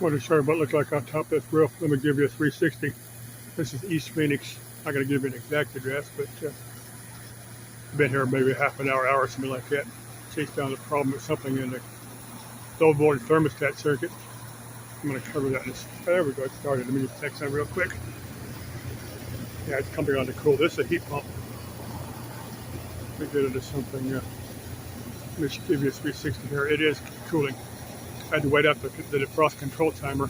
Want to show you what it looked like on top of this roof. Let me give you a 360. This is East Phoenix. I'm not going to give you an exact address, but I've been here maybe half an hour, something like that. Chased down the problem with something in the low voltage thermostat circuit. I'm going to cover that in this. There we go, it started. Let me just text that real quick. Yeah, it's coming on to cool. This is a heat pump. Let me get into something. Let me just give you a 360 here. It is cooling. I had to wait out the defrost control timer.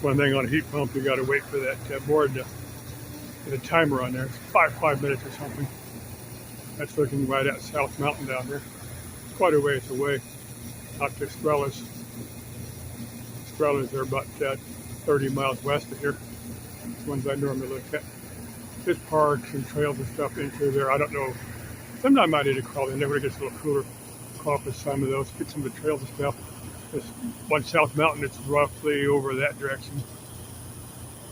One thing on a heat pump, you got to wait for that board to get a timer on there. It's 5 minutes or something. That's looking right at South Mountain down there. It's quite a ways away. Out to Strellas. Strellas are about 30 miles west of here. The ones I normally look at. There's parks and trails and stuff into there. I don't know. Sometimes I might need to crawl in there when it gets a little cooler. Crawl for some of those, get some of the trails and stuff. There's one South Mountain that's roughly over that direction.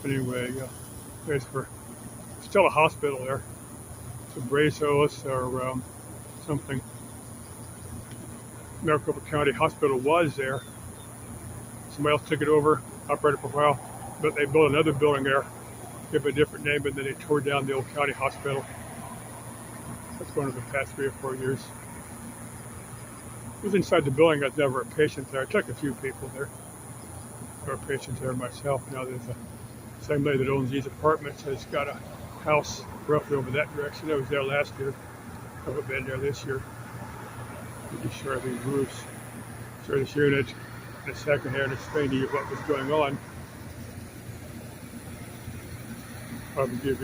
But anyway, there's still a hospital there. It's a Brazos or something. Maricopa County Hospital was there. Somebody else took it over, operated for a while, but they built another building there, give it a different name, and then they tore down the old county hospital. That's going to the past 3 or 4 years. I was inside the building. I was never a patient there. I took a few people there. There were patients there myself. Now there's the same lady that owns these apartments has got a house roughly over that direction. I was there last year. I haven't been there this year. You can share these roofs. Share this unit in a second here and explain to you what was going on. Let me give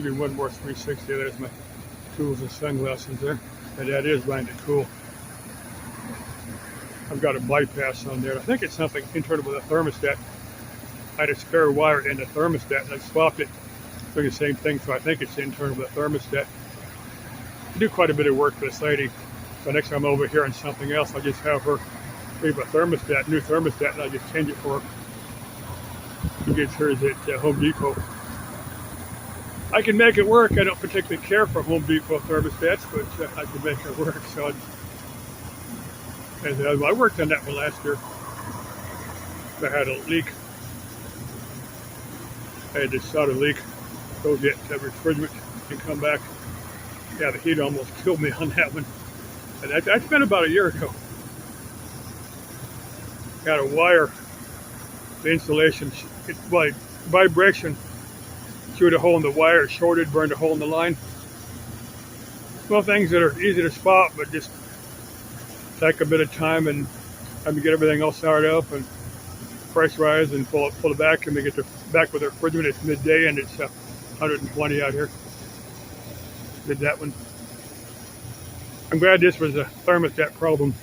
you one more 360. There's my tools and sunglasses there. And that is running to cool. I've got a bypass on there. I think it's something internal with the thermostat. I had a spare wire in the thermostat and I swapped it. Doing the same thing, so I think it's internal with the thermostat. I do quite a bit of work for this lady. So next time I'm over here on something else, I'll just have her leave a thermostat, new thermostat, and I'll just change it for her. She gets hers at Home Depot. I can make it work. I don't particularly care for Home Depot thermostats, but I can make it work. So I worked on that one last year. I had a leak. I had this solid leak. Go get refrigerant and come back. Yeah, the heat almost killed me on that one. And that's been about a year ago. Got a wire. The insulation, like vibration, chewed a hole in the wire, shorted, burned a hole in the line. Well, things that are easy to spot, but just take a bit of time and have to get everything all fired up and pressurize and pull it back, and we get back with the refrigerant. It's midday and it's 120 out here. Did that one. I'm glad this was a thermostat problem.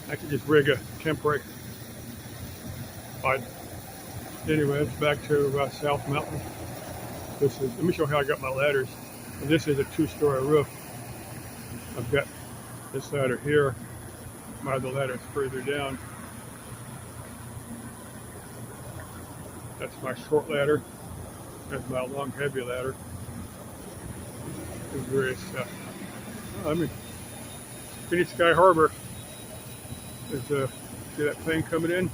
I could just rig a temporary. But anyway, it's back to South Mountain. Let me show you how I got my ladders. And this is a 2-story roof. I've got this ladder here. My other ladder's further down. That's my short ladder. That's my long, heavy ladder. There's various Phoenix Sky Harbor. There's see that plane coming in?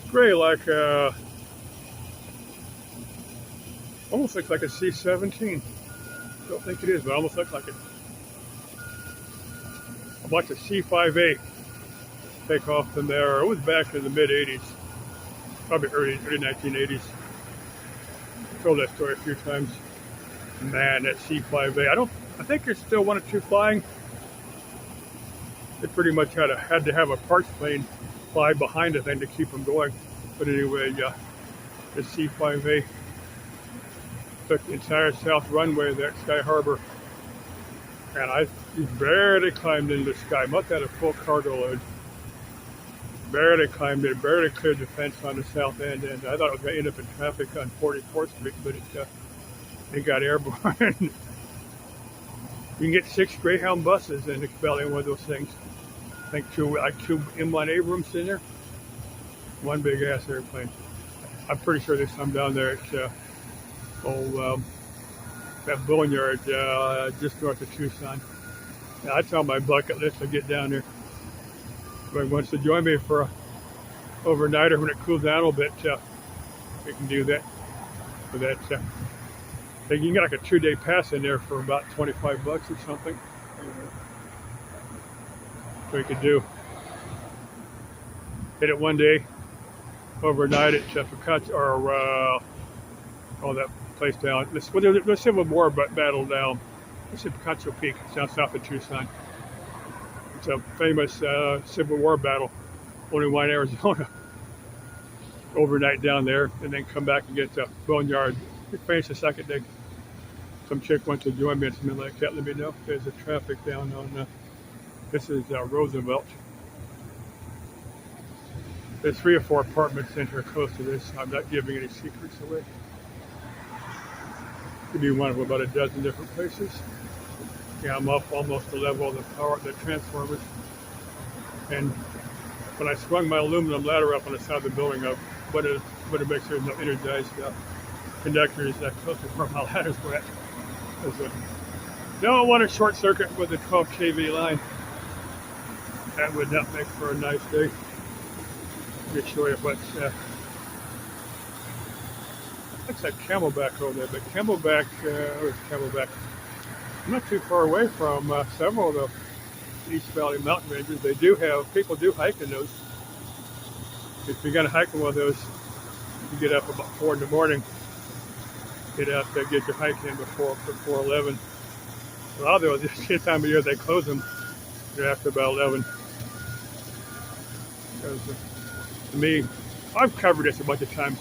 Gray, like almost looks like a C-17. Don't think it is, but almost looks like it. I watched a C-5A take off from there. It was back in the mid-'80s, probably early 1980s. I've told that story a few times. Man, that C-5A. I think there's still 1 or 2 flying. They pretty much had to have a parts plane fly behind the thing to keep them going. But anyway, the C-5A took the entire south runway there at Sky Harbor. And I barely climbed into the sky. Must have had a full cargo load. Barely climbed it, barely cleared the fence on the south end. And I thought I was going to end up in traffic on 44th Street, but it got airborne. You can get 6 Greyhound buses in the belly of one of those things. I think 2 M1 Abrams in there. One big ass airplane. I'm pretty sure there's some down there at that boneyard just north of Tucson. Now, that's on my bucket list to get down there. If wants to join me for a overnighter when it cools down a little bit, we can do that. For that, you can get like a 2-day pass in there for about $25 or something. We could do hit it one day, overnight at Picacho, or that place down. The Civil War battle down. It's at Picacho Peak, down south of Tucson. It's a famous Civil War battle. Only one in Arizona. Overnight down there, and then come back and get to Boneyard. We finish the second day. Some chick wants to join me and something like that. Let me know. There's a traffic down on. This is Roosevelt. There's 3 or 4 apartments in here close to this. I'm not giving any secrets away. Could be one of about a dozen different places. Yeah, I'm up almost the level of the transformers. And when I swung my aluminum ladder up on the side of the building, I wanted to make sure there's no energized conductors close to where my ladder's wet. Don't want to short circuit with a 12 kV line. That would not make for a nice day. Let me show you what's that Camelback over there. But Camelback, where's Camelback? I'm not too far away from several of the East Valley mountain ranges. People do hike in those. If you're going to hike in one of those, you get up about 4 in the morning. Get out there, get your hike in before 11. A lot of those, this time of year, they close them after about 11. Because, to me, I've covered this a bunch of times.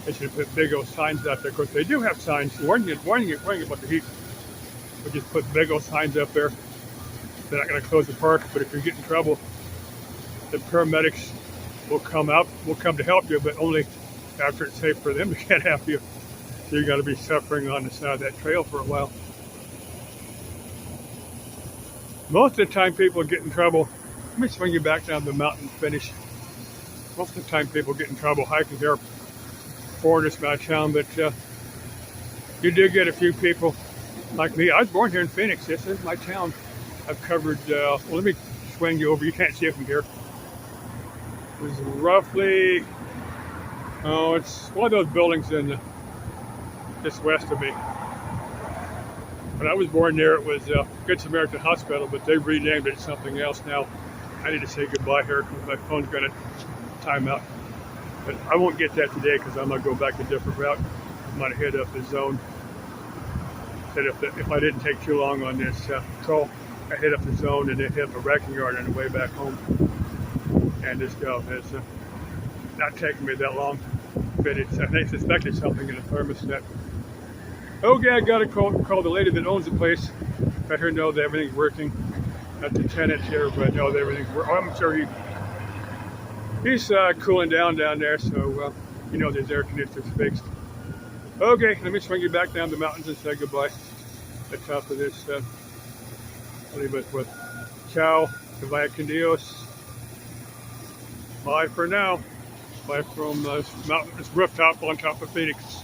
They should put big old signs out there. Of course, they do have signs warning you about the heat. But just put big old signs up there. They're not going to close the park, but if you get in trouble, the paramedics will come to help you, but only after it's safe for them to get after you. So you're going to be suffering on the side of that trail for a while. Most of the time people get in trouble. Let me swing you back down the mountain and finish. Most of the time people get in trouble hiking here, foreigners out of town, but you do get a few people like me. I was born here in Phoenix. This is my town. I've covered, well, let me swing you over. You can't see it from here. It's roughly, it's one of those buildings in just west of me. When I was born there, it was Good Samaritan Hospital, but they've renamed it something else now. I need to say goodbye here because my phone's going to time out. But I won't get that today because I'm going to go back a different route. I'm going to head up the zone. Said if I didn't take too long on this patrol, I hit up the zone and then hit up a wrecking yard on the way back home. And this go has not taken me that long, but they suspected something in the thermostat. Okay, I got to call the lady that owns the place. Let her know that everything's working. Not the tenant here, but know that everything's working. I'm sure he's cooling down there, so his air conditioner's fixed. Okay, let me swing you back down the mountains and say goodbye. At the top of this, I'll leave us with ciao, vaya con Dios. Bye for now. Bye from this rooftop on top of Phoenix.